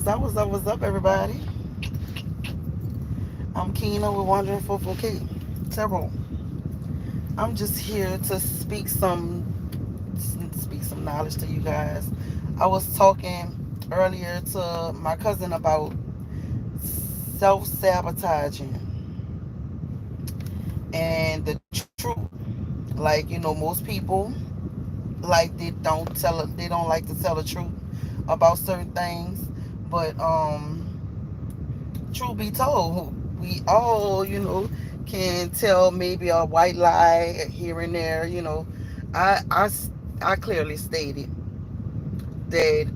What's up, everybody? I'm Kiena with Wandering 44K. Terrell. I'm just here to speak some knowledge to you guys. I was talking earlier to my cousin about self-sabotaging and the truth. Like, most people they don't like to tell the truth about certain things. But truth be told, we all, can tell maybe a white lie here and there. I, I, I clearly stated that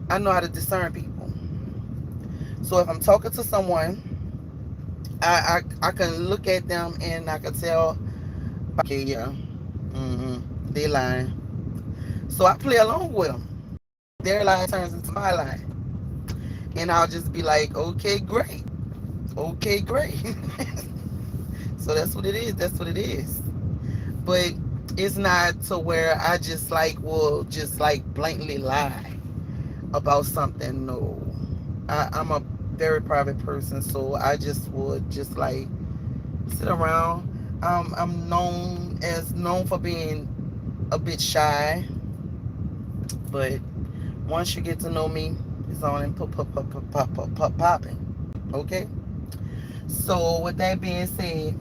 I know how to discern people. So if I'm talking to someone, I can look at them and I can tell, okay, yeah, they lying. So I play along with them. Their lie turns into my lie. And I'll just be like, okay, great. Okay, great. So that's what it is. That's what it is. But it's not to where I just like will just like blatantly lie about something. No, I'm a very private person, so I just would just like sit around. I'm known for being a bit shy, but once you get to know me, it's on and popping. Okay. So with that being said,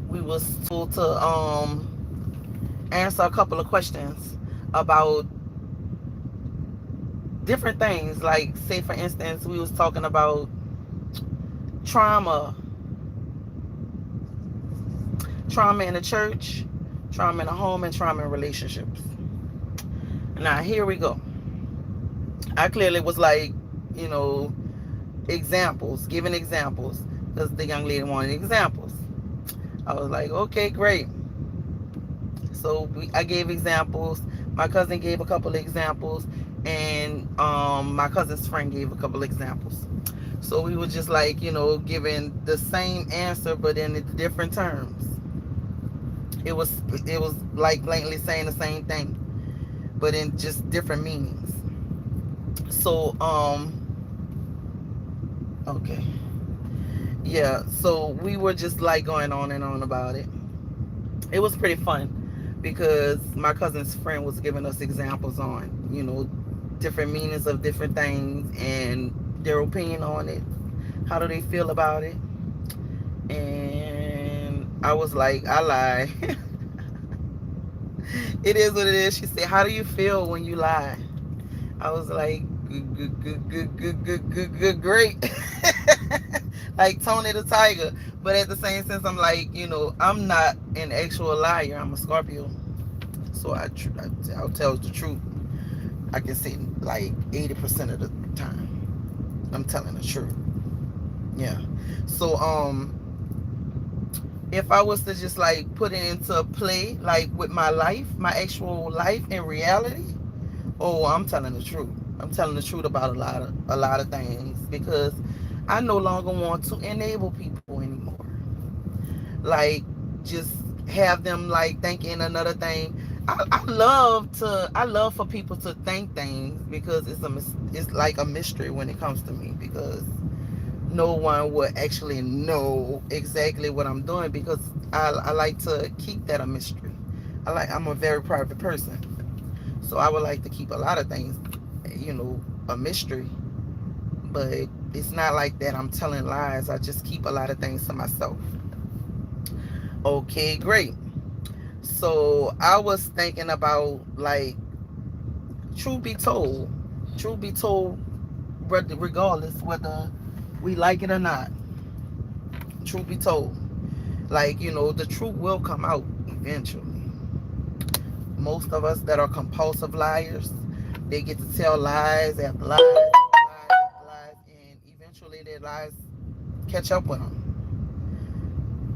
we was told to answer a couple of questions about different things. Like, say for instance, we was talking about trauma, trauma in the church, trauma in the home, and trauma in relationships. Now here we go. I clearly was like, you know, examples, giving examples, because the young lady wanted examples. I was like, okay, great. So I gave examples. My cousin gave a couple of examples, and my cousin's friend gave a couple of examples. So we were just like, giving the same answer, but in different terms. It was it was like blatantly saying the same thing, but in just different meanings. So okay, yeah. So we were just like going on and on about it. It was pretty fun because my cousin's friend was giving us examples on, different meanings of different things and their opinion on it. How do they feel about it? And I was like, I lie. It is what it is. She said, how do you feel when you lie? I was like, good, good, good, good, good, good, good, good, great. Like Tony the Tiger. But at the same sense, I'm like, I'm not an actual liar. I'm a Scorpio. So I'll tell the truth. I can say like 80% of the time, I'm telling the truth. Yeah. So if I was to just like put it into play, like with my life, my actual life in reality, oh, I'm telling the truth. I'm telling the truth about a lot of things because I no longer want to enable people anymore. Like, just have them like thinking another thing. I love for people to think things because it's like a mystery when it comes to me because no one would actually know exactly what I'm doing because I like to keep that a mystery. I'm a very private person. So I would like to keep a lot of things, a mystery. But it's not like that I'm telling lies. I just keep a lot of things to myself. Okay, great. So I was thinking about like, truth be told, truth be told, regardless whether we like it or not, truth be told, like, the truth will come out eventually. Most of us that are compulsive liars, they get to tell lies after lies after lies, and eventually their lies catch up with them.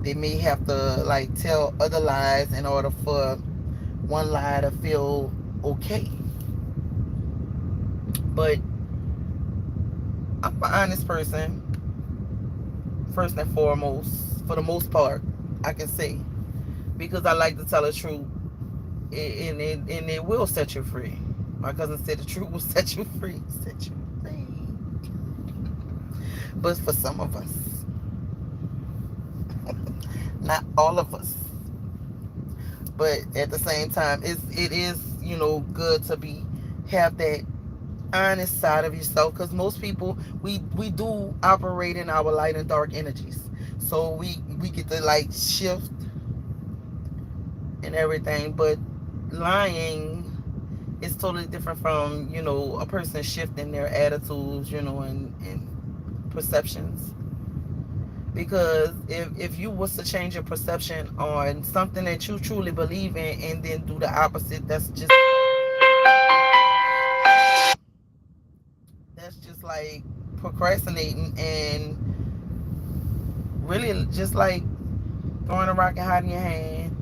They may have to like tell other lies in order for one lie to feel okay. But I'm an honest person, first and foremost, for the most part, I can say, because I like to tell the truth, and it will set you free. My cousin said the truth will set you free. Set you free. But for some of us, not all of us. But at the same time, it is good to be have that honest side of yourself, because most people, we do operate in our light and dark energies, so we get to like shift and everything. But lying is totally different from a person shifting their attitudes, and perceptions. Because if you was to change your perception on something that you truly believe in and then do the opposite, that's just like procrastinating, and really just like throwing a rock and hiding your hand,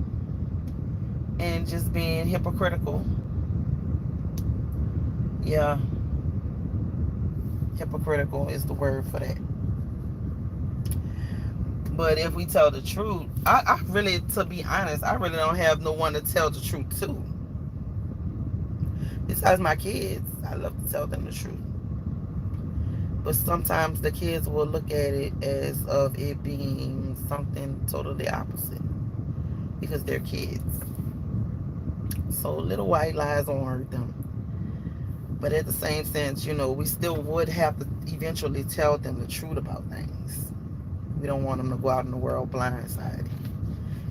and just being hypocritical. Yeah, hypocritical is the word for that. But if we tell the truth, I really, to be honest, I really don't have no one to tell the truth to. Besides my kids, I love to tell them the truth. But sometimes the kids will look at it as of it being something totally opposite because they're kids. So little white lies won't hurt them. But at the same sense, we still would have to eventually tell them the truth about things. We don't want them to go out in the world blindsided.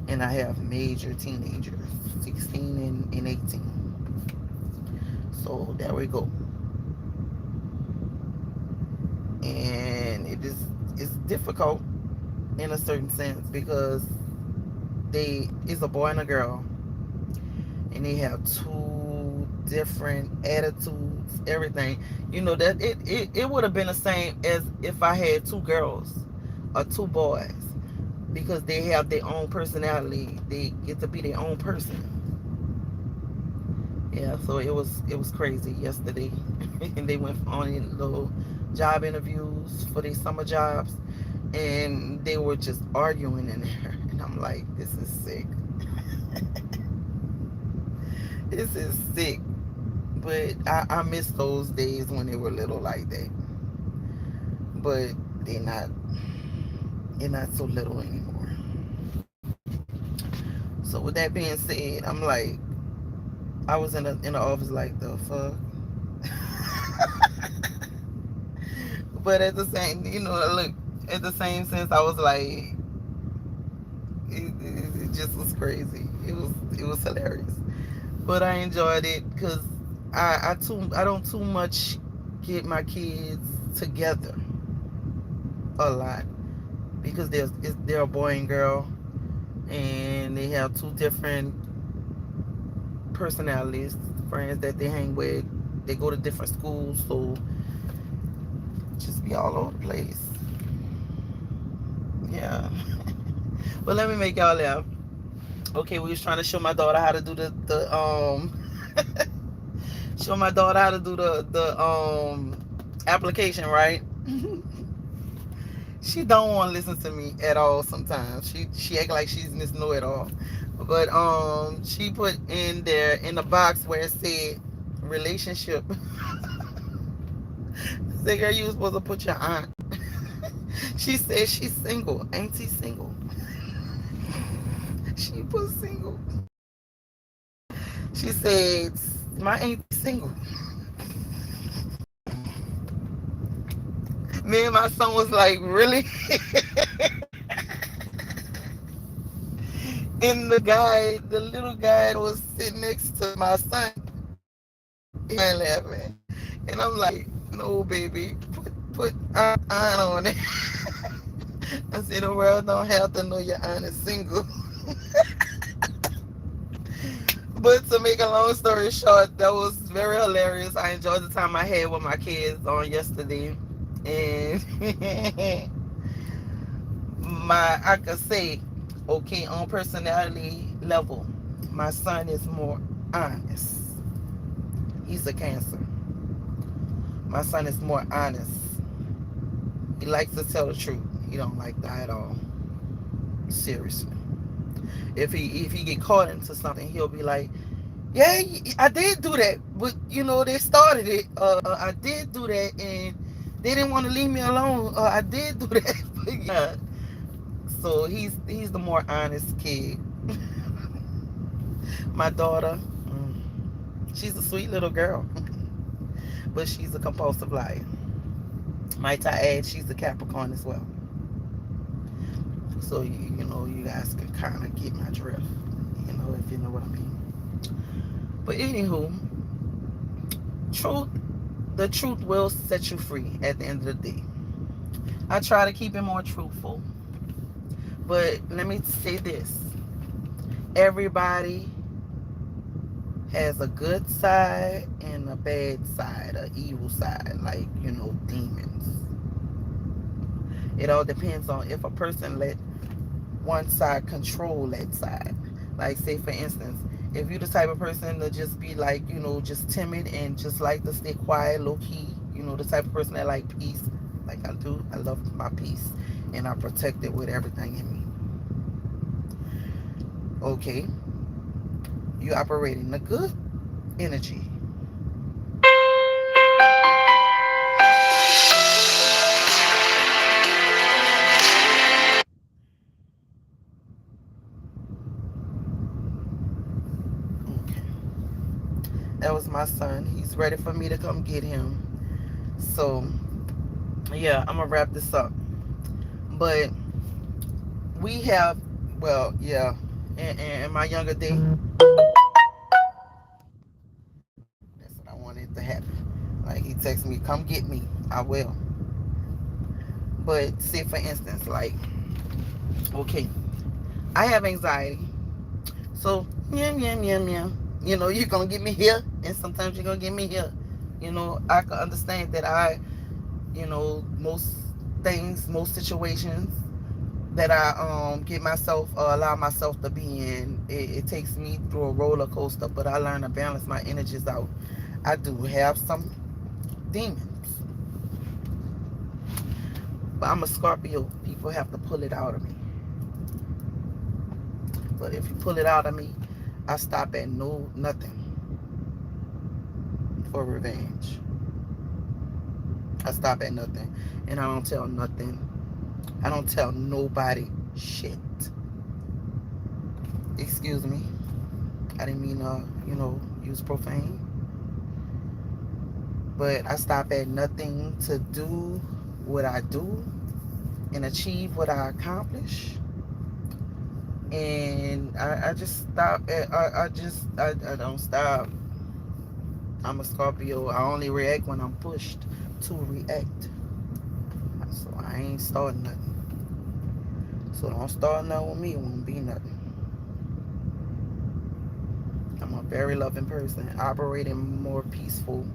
And I have major teenagers, 16 and 18. So there we go. And it's difficult in a certain sense because it's a boy and a girl, and they have two different attitudes, everything. That it would have been the same as if I had two girls or two boys, because they have their own personality. They get to be their own person. Yeah, so it was crazy yesterday. And they went on little job interviews for their summer jobs, and they were just arguing in there. And I'm like, this is sick. This is sick. But I miss those days when they were little like that. But they're not they're not so little anymore. So with that being said, I'm like, I was in the office like, the fuck. But at the same, look, at the same sense, I was like, it just was crazy. It was hilarious. But I enjoyed it because I don't too much get my kids together a lot, because they're a boy and girl, and they have two different personalities. Friends that they hang with, they go to different schools, so just be all over the place. Yeah. But let me make y'all laugh. Okay, we was trying to show my daughter how to do the show my daughter how to do the application, right? She don't want to listen to me at all. Sometimes she act like she's Miss Know It All. But she put in there in the box where it said relationship. Say, girl, you was supposed to put your aunt. She said she's single. Ain't she single? She put single. She said, my auntie single. Me and my son was like, really? And the little guy that was sitting next to my son, he ain't laughing. And I'm like, no, baby, put aunt on it. I said, the world don't have to know your aunt is single. But to make a long story short, that was very hilarious. I enjoyed the time I had with my kids on yesterday. And I could say, okay, on personality level, my son is more honest. He's a Cancer. My son is more honest. He likes to tell the truth. He don't like that at all. Seriously. If he get caught into something, he'll be like, Yeah, I did do that, but they started it. I did do that, and they didn't want to leave me alone. I did do that, but yeah. So he's the more honest kid. My daughter, she's a sweet little girl, but she's a compulsive liar. Might I add, she's a Capricorn as well. So you guys can kind of get my drift, if you know what I mean. But anywho, truth, the truth will set you free at the end of the day. I try to keep it more truthful, but let me say this: everybody has a good side and a bad side, a evil side, like demons. It all depends on if a person let one side control that side. Like, say for instance, if you're the type of person to just be like, just timid and just like to stay quiet, low key, the type of person that like peace, like I do. I love my peace and I protect it with everything in me. Okay, you operating the good energy. Okay, that was my son. He's ready for me to come get him. So yeah, I'm gonna wrap this up. But we have, well, yeah, in my younger day, that's what I wanted to happen. Like, he texted me, come get me. I will. But say for instance, like, okay, I have anxiety. So, yeah, yeah, yeah, yeah. You're gonna get me here, and sometimes you're gonna get me here. I can understand that most things, most situations that I get myself allow myself to be in, it takes me through a roller coaster, but I learn to balance my energies out. I do have some demons, but I'm a Scorpio. People have to pull it out of me. But if you pull it out of me, I stop at no nothing for revenge. I stop at nothing, and I don't tell nothing. I don't tell nobody shit. Excuse me. I didn't mean use profane, but I stop at nothing to do what I do and achieve what I accomplish. And I just stop at I don't stop. I'm a Scorpio. I only react when I'm pushed to react. So I ain't starting nothing. So don't start nothing with me. It won't be nothing. I'm a very loving person, operating more peaceful,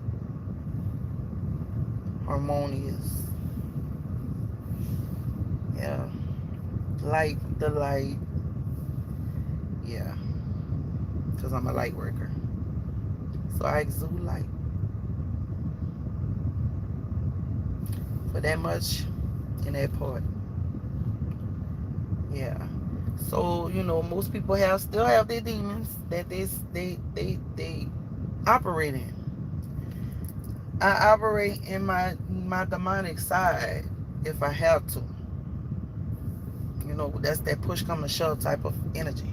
harmonious. Yeah. Light, the light. Yeah. Because I'm a light worker. So I exude light. For that much in that part. Yeah. So, most people still have their demons that they operate in. I operate in my demonic side if I have to. That's that push come to shove type of energy.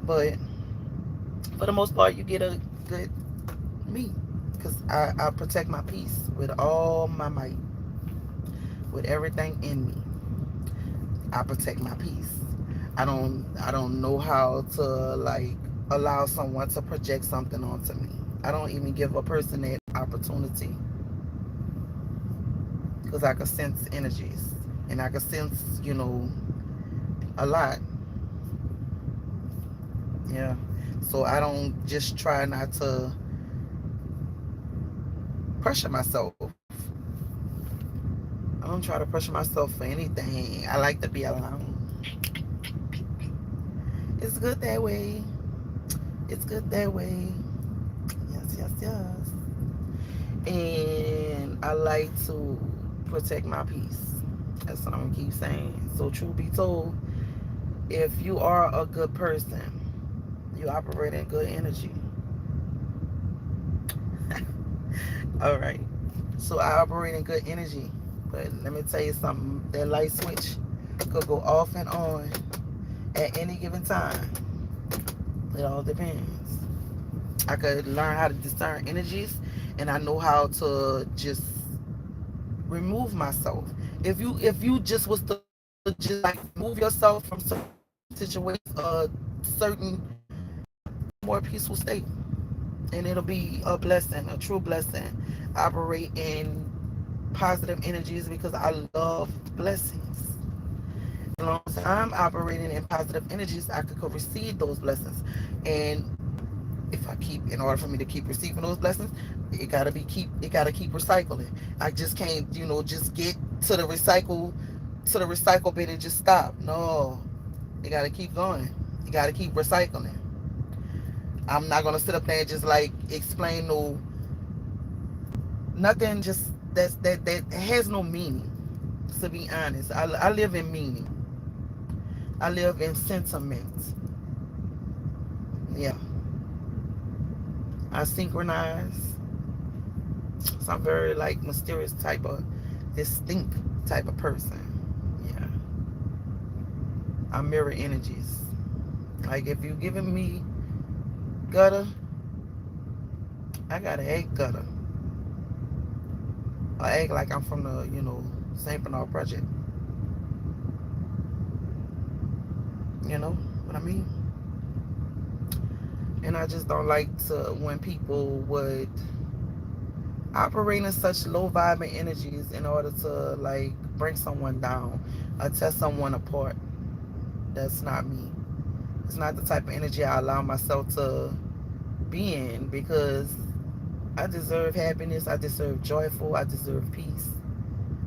But for the most part, you get a good me because I protect my peace with all my might, with everything in me. I protect my peace. I don't know how to like allow someone to project something onto me. I don't even give a person that opportunity because I can sense energies and I can sense a lot. Yeah. So I don't just try not to pressure myself. I don't try to pressure myself for anything. I like to be alone. It's good that way. It's good that way. Yes, yes, yes. And I like to protect my peace. That's what I'm gonna keep saying. So, truth be told, if you are a good person, you operate in good energy. All right. So I operate in good energy. But let me tell you something. That light switch could go off and on at any given time. It all depends. I could learn how to discern energies, and I know how to just remove myself. If you just was to just like remove yourself from certain situations, certain more peaceful state, and it'll be a blessing, a true blessing. Operate in positive energies because I love blessings. As long as I'm operating in positive energies, I could receive those blessings. And if I keep, in order for me to keep receiving those blessings, it gotta keep recycling. I just can't, just get to the recycle bin and just stop. No, you gotta keep going. You gotta keep recycling. I'm not gonna sit up there and just like explain no nothing. Just that has no meaning. To be honest, I live in meaning. I live in sentiment. Yeah, I synchronize. So I'm very like mysterious type of distinct type of person. Yeah, I mirror energies. Like if you giving me gutter, I gotta act gutter. I act like I'm from the Saint Bernard Project. You know what I mean? And I just don't like to when people would operate in such low vibing energies in order to like bring someone down or tear someone apart. That's not me. It's not the type of energy I allow myself to be in because I deserve happiness. I deserve joyful. I deserve peace.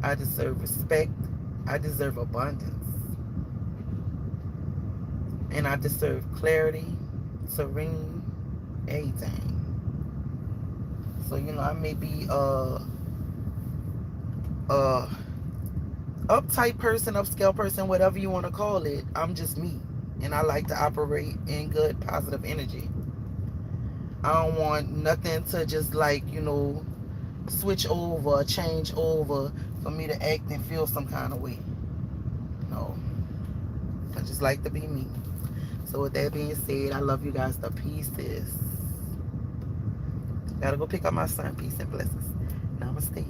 I deserve respect. I deserve abundance. And I deserve clarity, serene, everything. So, I may be a uptight person, upscale person, whatever you want to call it. I'm just me. And I like to operate in good, positive energy. I don't want nothing to just like, switch over, change over for me to act and feel some kind of way. No, I just like to be me. So with that being said, I love you guys to pieces. Gotta go pick up my son. Peace and blessings. Namaste.